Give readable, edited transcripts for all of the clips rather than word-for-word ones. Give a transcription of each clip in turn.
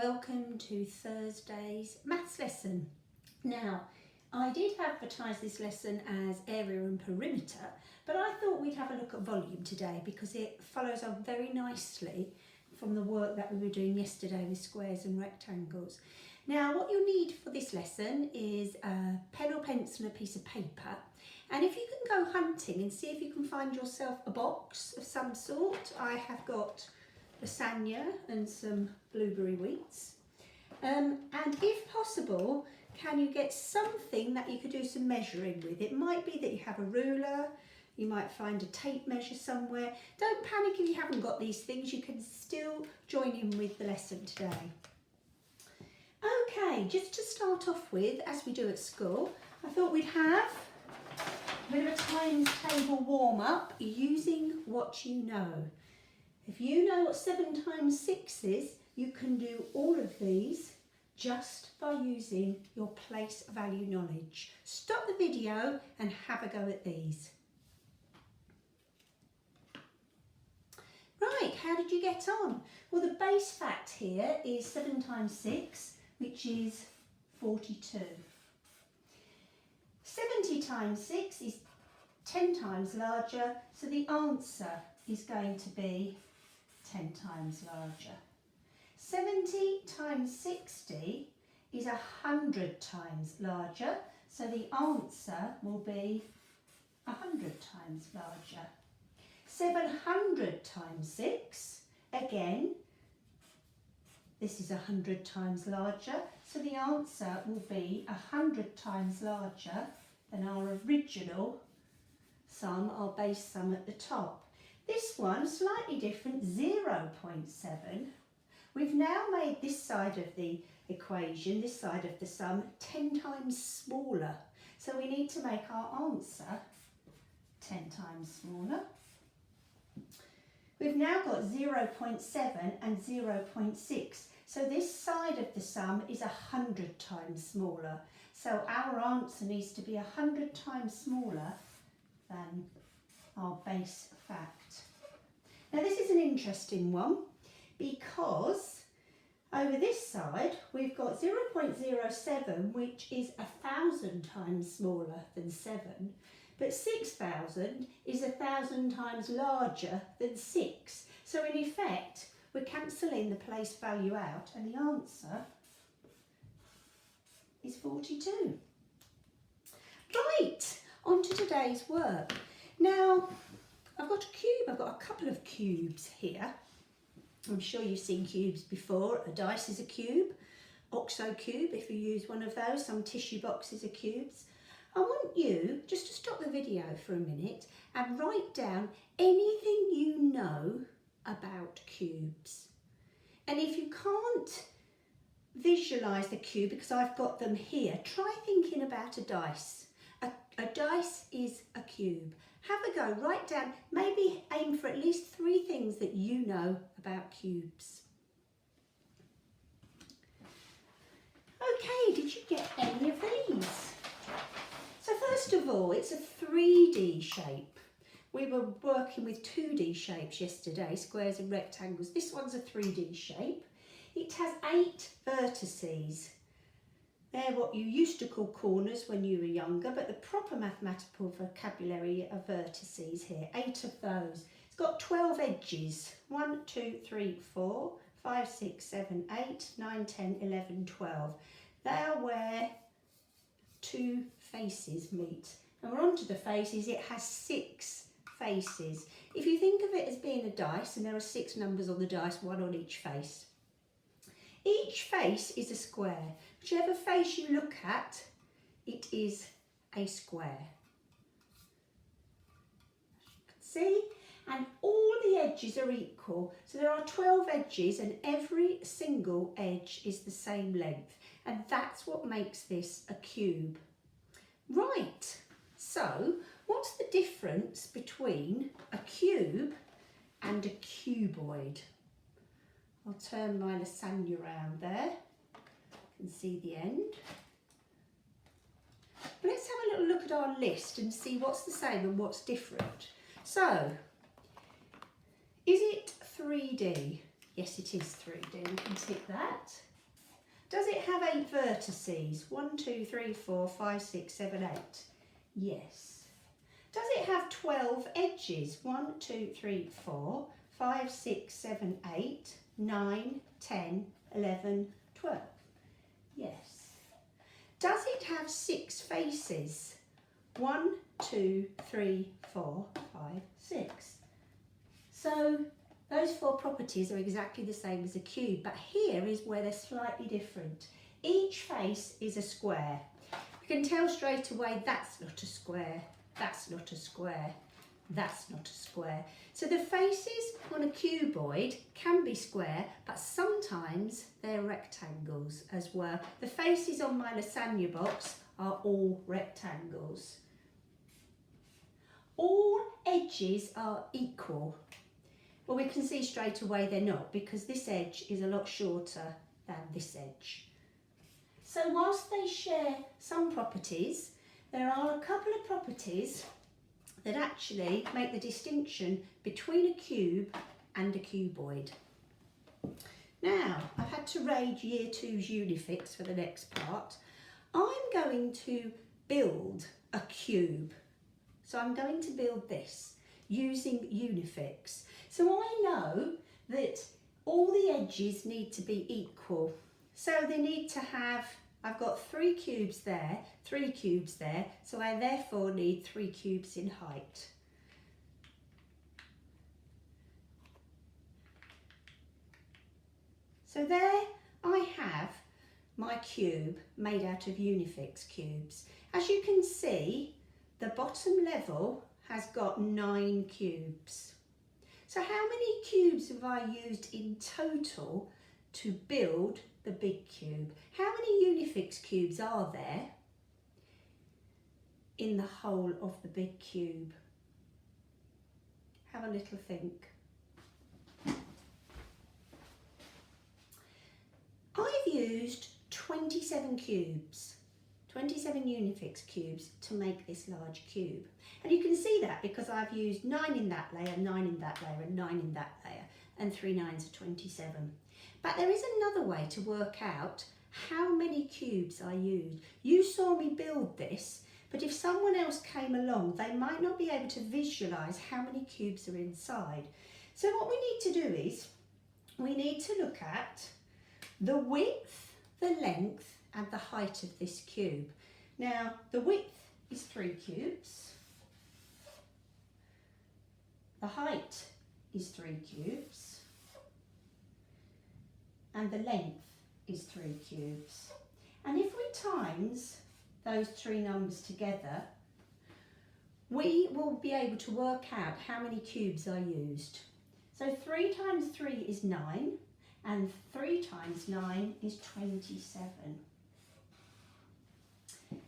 welcome to Thursday's maths lesson. Now, I did advertise this lesson as area and perimeter, but I thought we'd have a look at volume today because it follows on very nicely from the work that we were doing yesterday with squares and rectangles. Now, what you'll need for this lesson is a pen or pencil and a piece of paper. And if you can go hunting and see if you can find yourself a box of some sort. I have got lasagna and some blueberry wheats. And if possible, can you get something that you could do some measuring with? It might be that you have a ruler, you might find a tape measure somewhere. Don't panic if you haven't got these things, you can still join in with the lesson today. Okay, just to start off with, as we do at school, I thought we'd have a bit of a times table warm up using what you know. If you know what 7 times 6 is, you can do all of these just by using your place value knowledge. Stop the video and have a go at these. Right, how did you get on? Well, the base fact here is 7 times 6, which is 42. 70 times 6 is 10 times larger, so the answer is going to be 10 times larger. 70 times 60 is 100 times larger, so the answer will be 100 times larger. 700 times 6, again, this is 100 times larger, so the answer will be 100 times larger than our original sum, our base sum at the top. This one, slightly different, 0.7. We've now made this side of the equation, this side of the sum, 10 times smaller. So we need to make our answer 10 times smaller. We've now got 0.7 and 0.6. So this side of the sum is 100 times smaller. So our answer needs to be 100 times smaller than our base fact. Now this is an interesting one because over this side we've got 0.07, which is 1,000 times smaller than 7, but 6,000 is 1,000 times larger than 6. So in effect we're cancelling the place value out and the answer is 42. Right, on to today's work. Now, I've got a cube, I've got a couple of cubes here. I'm sure you've seen cubes before. A dice is a cube, OXO cube if you use one of those, some tissue boxes are cubes. I want you just to stop the video for a minute and write down anything you know about cubes. And if you can't visualise the cube, because I've got them here, try thinking about a dice. A dice is a cube. Have a go, write down, maybe aim for at least 3 things that you know about cubes. Okay, did you get any of these? So first of all, it's a 3D shape. We were working with 2D shapes yesterday, squares and rectangles. This one's a 3D shape. It has 8 vertices. They're what you used to call corners when you were younger, but the proper mathematical vocabulary are vertices here, 8 of those. It's got 12 edges, 1, 2, 3, 4, 5, 6, 7, 8, 9, 10, 11, 12. They are where 2 faces meet. And we're on to the faces, it has 6 faces. If you think of it as being a dice, and there are 6 numbers on the dice, 1 on each face. Each face is a square. Whichever face you look at, it is a square. As you can see, and all the edges are equal. So there are 12 edges and every single edge is the same length. And that's what makes this a cube. Right, so what's the difference between a cube and a cuboid? I'll turn my lasagna around there. You can see the end. Let's have a little look at our list and see what's the same and what's different. So, is it 3D? Yes, it is 3D. We can tick that. Does it have 8 vertices? 1, 2, 3, 4, 5, 6, 7, 8. Yes. Does it have 12 edges? 1, 2, 3, 4, 5, 6, 7, 8, 9, 10, 11, 12. Yes. Does it have 6 faces? 1, 2, 3, 4, 5, 6. So those 4 properties are exactly the same as a cube, but here is where they're slightly different. Each face is a square. You can tell straight away that's not a square, that's not a square, that's not a square. So the faces on a cuboid can be square, but sometimes they're rectangles as well. The faces on my lasagna box are all rectangles. All edges are equal. Well, we can see straight away they're not, because this edge is a lot shorter than this edge. So whilst they share some properties, there are a couple of properties that actually make the distinction between a cube and a cuboid. Now, I've had to raid Year 2's Unifix for the next part. I'm going to build a cube. So I'm going to build this using Unifix. So I know that all the edges need to be equal. So they need to have, I've got 3 cubes there, 3 cubes there, so I therefore need 3 cubes in height. So there I have my cube made out of Unifix cubes. As you can see, the bottom level has got 9 cubes. So how many cubes have I used in total to build the big cube? How many Unifix cubes are there in the whole of the big cube? Have a little think. I've used 27 cubes, 27 Unifix cubes to make this large cube. And you can see that because I've used 9 in that layer, 9 in that layer, and 9 in that layer, and 3 9s are 27. But there is another way to work out how many cubes I used. You saw me build this, but if someone else came along, they might not be able to visualise how many cubes are inside. So what we need to do is, we need to look at the width, the length, and the height of this cube. Now, the width is 3 cubes. The height is 3 cubes. And the length is 3 cubes. And if we times those 3 numbers together, we will be able to work out how many cubes I used. So 3 times 3 is 9, and 3 times 9 is 27.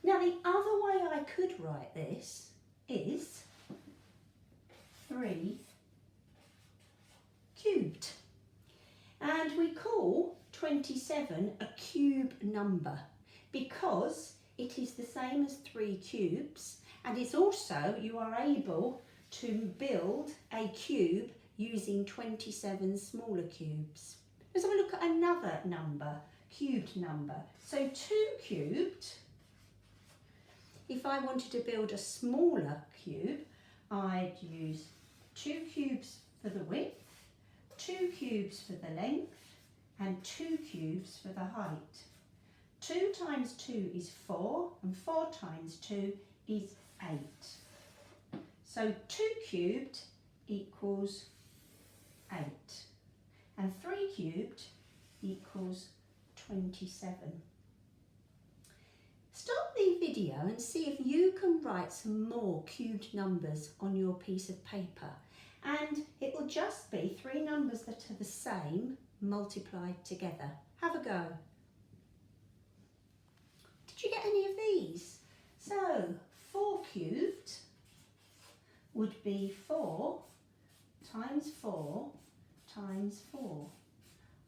Now the other way I could write this is 3 cubed. And we call 27 a cube number because it is the same as 3 cubes, and it's also, you are able to build a cube using 27 smaller cubes. Let's have a look at another number, cubed number. So 2 cubed, if I wanted to build a smaller cube, I'd use 2 cubes for the width, 2 cubes for the length, and 2 cubes for the height. 2 times 2 is 4, and 4 times 2 is 8. So 2 cubed equals 8. And 3 cubed equals 27. Stop the video and see if you can write some more cubed numbers on your piece of paper. And it will just be 3 numbers that are the same multiplied together. Have a go. Did you get any of these? So 4 cubed would be 4 times 4 times 4.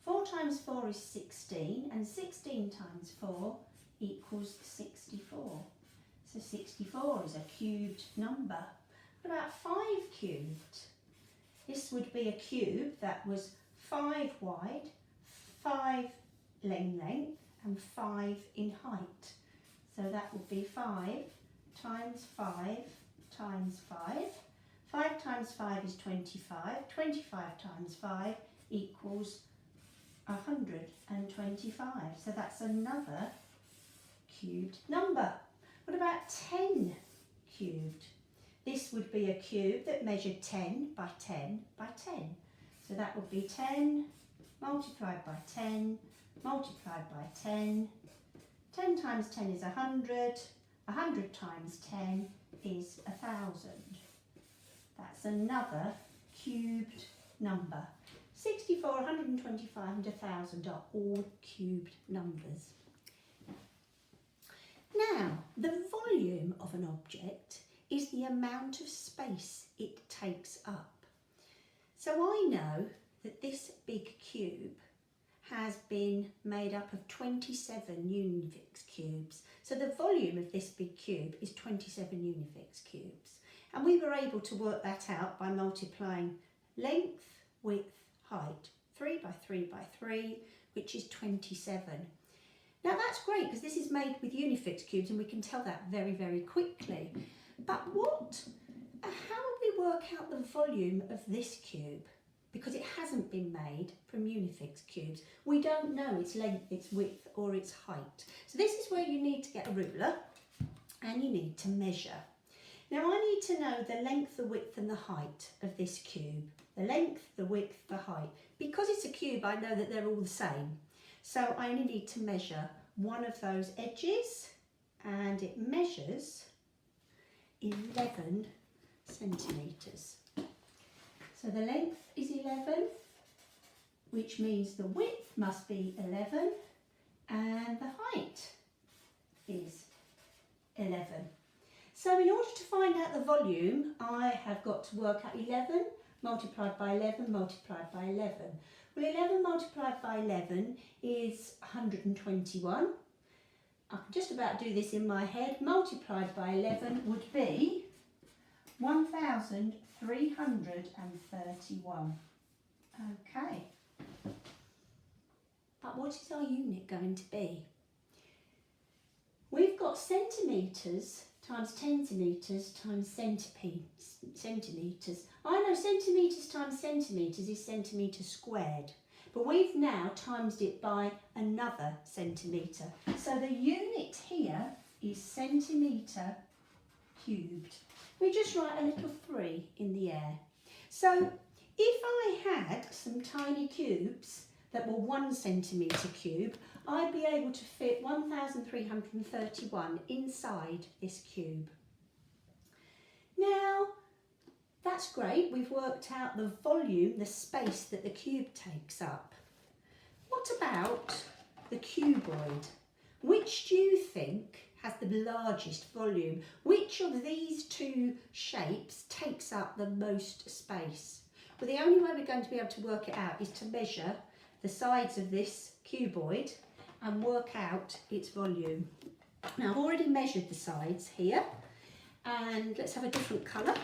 4 times 4 is 16, and 16 times 4 equals 64. So 64 is a cubed number. What about 5 cubed? This would be a cube that was 5 wide, 5 length, and 5 in height. So that would be 5 times 5 times 5. 5 times 5 is 25. 25 times 5 equals 125. So that's another cubed number. What about 10 cubed? This would be a cube that measured 10 by 10 by 10. So that would be 10 multiplied by 10 multiplied by 10. 10 times 10 is 100. 100 times 10 is 1,000. That's another cubed number. 64, 125 and 1,000 are all cubed numbers. Now, the volume of an object is the amount of space it takes up. So I know that this big cube has been made up of 27 Unifix cubes. So the volume of this big cube is 27 Unifix cubes. And we were able to work that out by multiplying length, width, height. 3 by 3 by 3, which is 27. Now that's great because this is made with Unifix cubes and we can tell that very, very quickly. But how would we work out the volume of this cube? Because it hasn't been made from Unifix cubes. We don't know its length, its width or its height. So this is where you need to get a ruler and you need to measure. Now I need to know the length, the width and the height of this cube. The length, the width, the height. Because it's a cube, I know that they're all the same. So I only need to measure one of those edges and it measures 11 centimetres. So the length is 11, which means the width must be 11 and the height is 11. So in order to find out the volume, I have got to work out 11 multiplied by 11 multiplied by 11. Well, 11 multiplied by 11 is 121. I can just about do this in my head. Multiplied by 11 would be 1,331. Okay. But what is our unit going to be? We've got centimetres times centimetres times centimetres. I know centimetres times centimetres is centimetres squared, but we've now timesed it by another centimetre. So the unit here is centimetre cubed. We just write a little 3 in the air. So if I had some tiny cubes that were 1 centimetre cube, I'd be able to fit 1,331 inside this cube. Now, that's great. We've worked out the volume, the space that the cube takes up. What about the cuboid? Which do you think has the largest volume? Which of these two shapes takes up the most space? Well, the only way we're going to be able to work it out is to measure the sides of this cuboid and work out its volume. Now, I've already measured the sides here, and let's have a different colour.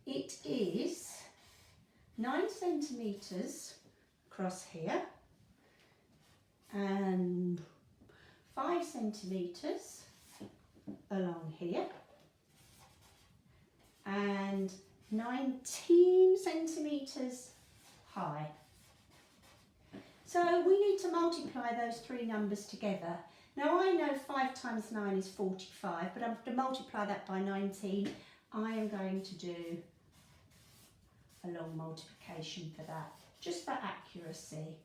It is 9 centimetres across here and 5 centimetres along here and 19 centimetres high. So we need to multiply those three numbers together. Now I know 5 times 9 is 45, but I'm going to multiply that by 19. I am going to do a long multiplication for that, just for accuracy.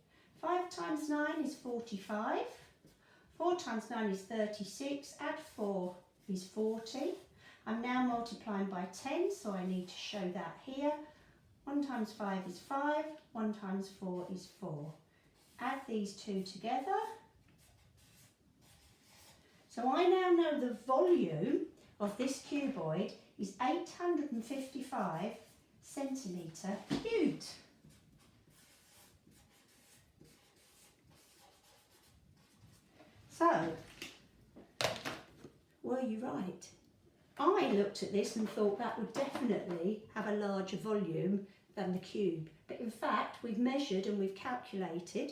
5 times 9 is 45. 4 times 9 is 36. Add 4 is 40. I'm now multiplying by 10, so I need to show that here. 1 times 5 is 5. 1 times 4 is 4. Add these two together. So I now know the volume of this cuboid is 855 centimetre cubed. So, were you right? I looked at this and thought that would definitely have a larger volume than the cube. But in fact, we've measured and we've calculated,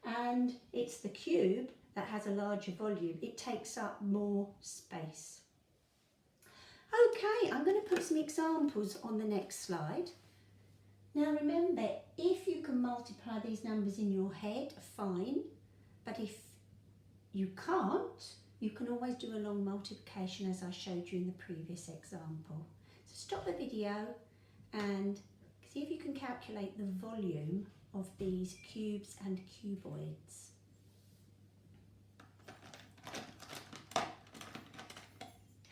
and it's the cube that has a larger volume. It takes up more space. Okay, I'm going to put some examples on the next slide. Now remember, if you can multiply these numbers in your head, fine, but if you can't, you can always do a long multiplication as I showed you in the previous example. So stop the video and see if you can calculate the volume of these cubes and cuboids.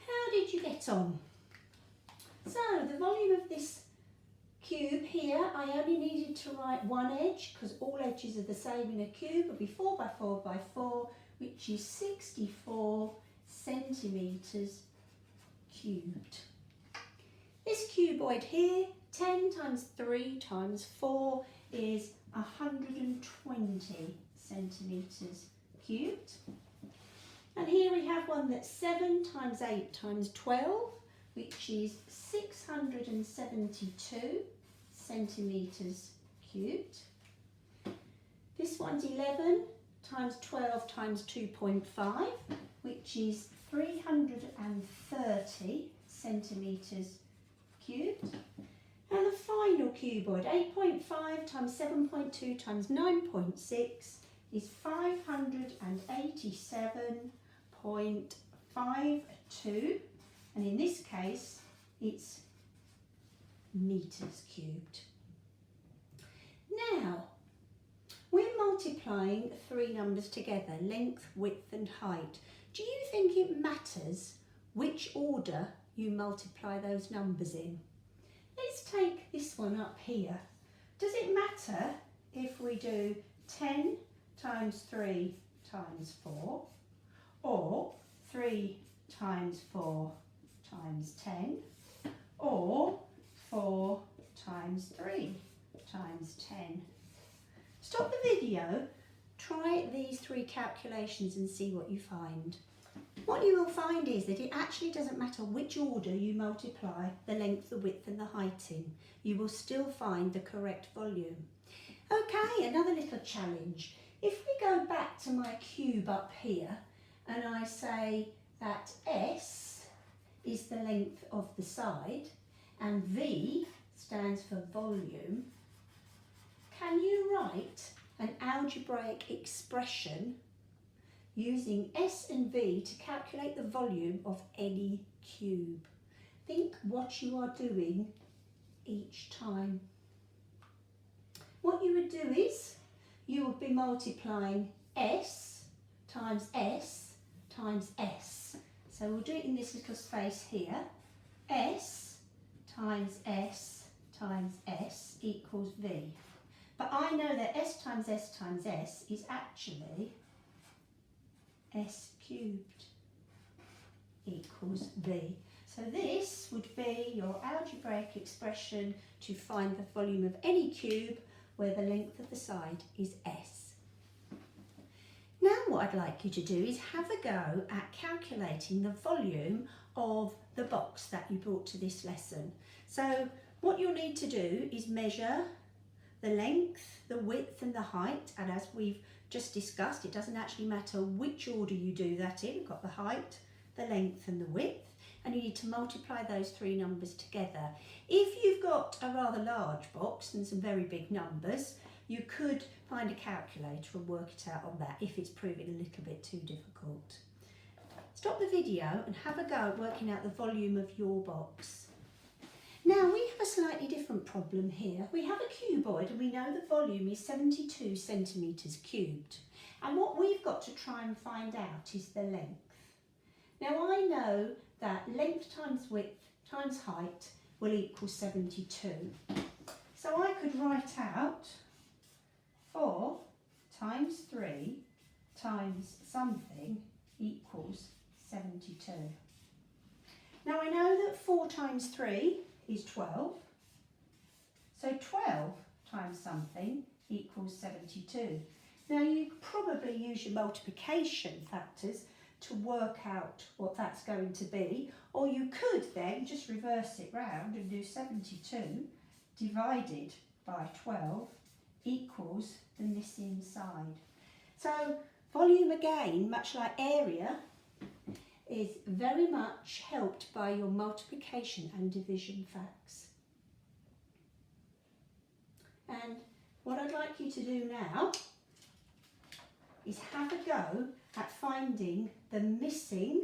How did you get on? So the volume of this cube here, I only needed to write one edge because all edges are the same in a cube. It would be 4 by 4 by 4, which is 64 centimetres cubed. This cuboid here, 10 times 3 times 4 is 120 centimetres cubed. And here we have one that's 7 times 8 times 12, which is 672 centimetres cubed. This one's 11 times 12 times 2.5, which is 330 centimetres cubed. And the final cuboid, 8.5 times 7.2 times 9.6, is 587.52, and in this case it's meters cubed. Now we're multiplying three numbers together, length, width and height. Do you think it matters which order you multiply those numbers in? Let's take this one up here. Does it matter if we do 10 times 3 times 4 or 3 times 4 times 10 or 4 times 3 times 10? Stop the video, try these three calculations and see what you find. What you will find is that it actually doesn't matter which order you multiply the length, the width and the height in. You will still find the correct volume. Okay, another little challenge. If we go back to my cube up here and I say that S is the length of the side and V stands for volume, can you write an algebraic expression using S and V to calculate the volume of any cube? Think what you are doing each time. What you would do is you would be multiplying S times S times S. So we'll do it in this little space here. S times S times S equals V. But I know that S times S times S is actually S cubed equals V. So this would be your algebraic expression to find the volume of any cube where the length of the side is S. Now what I'd like you to do is have a go at calculating the volume of the box that you brought to this lesson. So what you'll need to do is measure the length, the width and the height, and as we've just discussed, it doesn't actually matter which order you do that in. We've got the height, the length and the width, and you need to multiply those three numbers together. If you've got a rather large box and some very big numbers, you could find a calculator and work it out on that if it's proving a little bit too difficult. Stop the video and have a go at working out the volume of your box. Now we have a slightly different problem here. We have a cuboid and we know the volume is 72 centimetres cubed. And what we've got to try and find out is the length. Now I know that length times width times height will equal 72. So I could write out 4 times 3 times something equals 72. Now I know that 4 times 3 is 12. So 12 times something equals 72. Now you probably use your multiplication factors to work out what that's going to be, or you could then just reverse it round and do 72 divided by 12 equals the missing side. So volume again, much like area, is very much helped by your multiplication and division facts. And what I'd like you to do now is have a go at finding the missing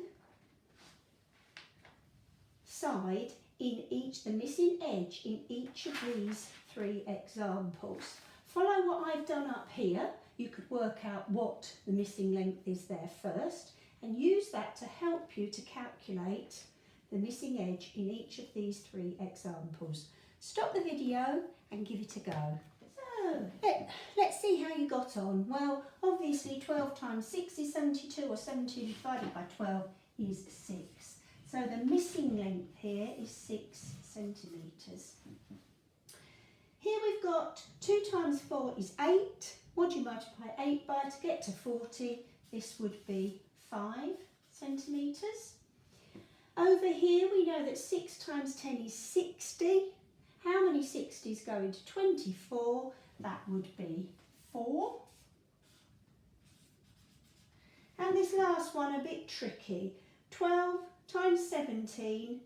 side in each, the missing edge in each of these 3 examples. Follow what I've done up here. You could work out what the missing length is there first and use that to help you to calculate the missing edge in each of these 3 examples. Stop the video and give it a go. So, let's see how you got on. Well, obviously 12 times 6 is 72, or 72 divided by 12 is 6. So the missing length here is 6 centimetres. Here we've got 2 times 4 is 8. What do you multiply 8 by to get to 40? This would be 5 centimetres. Over here we know that 6 times 10 is 60. How many 60s go into 24? That would be 4. And this last one a bit tricky. 12 times 17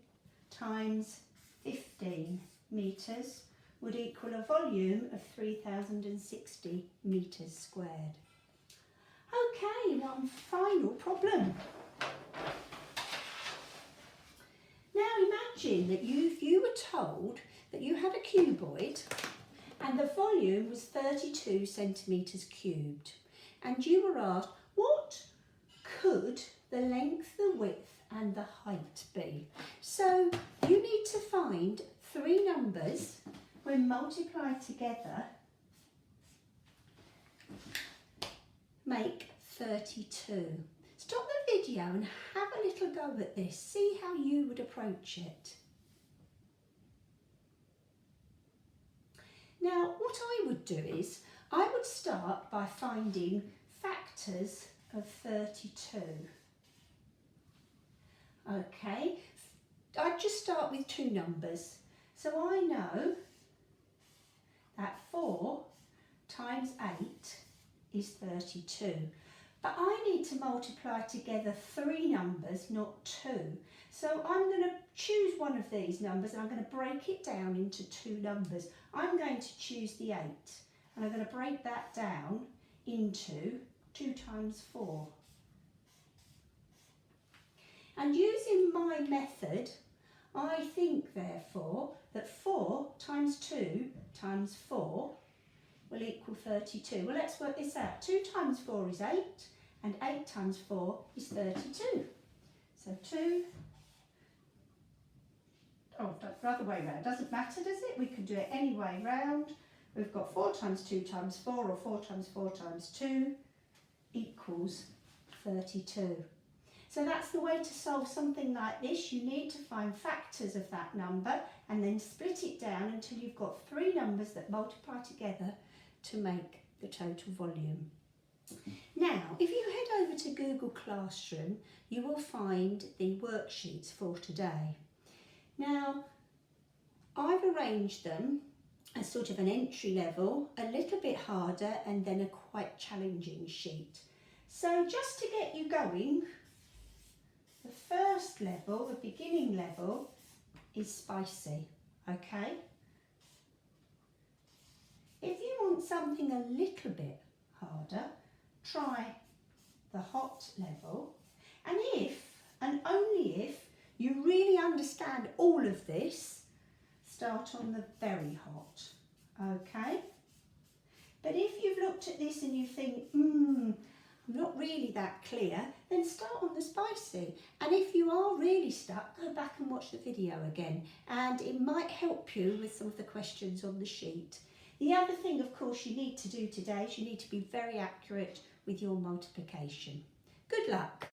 times 15 metres would equal a volume of 3,060 metres squared. Okay, one final problem. Now imagine that you were told that you had a cuboid and the volume was 32 centimetres cubed, and you were asked what could the length, the width and the height be. So you need to find 3 numbers when multiplied together make 32. Stop the video and have a little go at this. See how you would approach it. Now what I would do is I would start by finding factors of 32. Okay, I'd just start with 2 numbers. So I know that 4 times 8 is 32. But I need to multiply together 3 numbers, not 2. So I'm going to choose one of these numbers and I'm going to break it down into 2 numbers. I'm going to choose the 8 and I'm going to break that down into 2 times 4. And using my method, I think therefore that 4 times 2 times 4 will equal 32. Well, let's work this out. 2 times 4 is 8 and 8 times 4 is 32. So 2, the other way round, doesn't matter, does it? We can do it any way round. We've got 4 times 2 times 4, or 4 times 4 times 2 equals 32. So that's the way to solve something like this. You need to find factors of that number and then split it down until you've got 3 numbers that multiply together to make the total volume. Now, if you head over to Google Classroom, you will find the worksheets for today. Now, I've arranged them as sort of an entry level, a little bit harder, and then a quite challenging sheet. So just to get you going, the first level, the beginning level, is spicy, okay? If you want something a little bit harder, try the hot level. And if, and only if, you really understand all of this, start on the very hot, okay? But if you've looked at this and you think, I'm not really that clear, then start on the spicy. And if you are really stuck, go back and watch the video again, and it might help you with some of the questions on the sheet. The other thing, of course, you need to do today is you need to be very accurate with your multiplication. Good luck.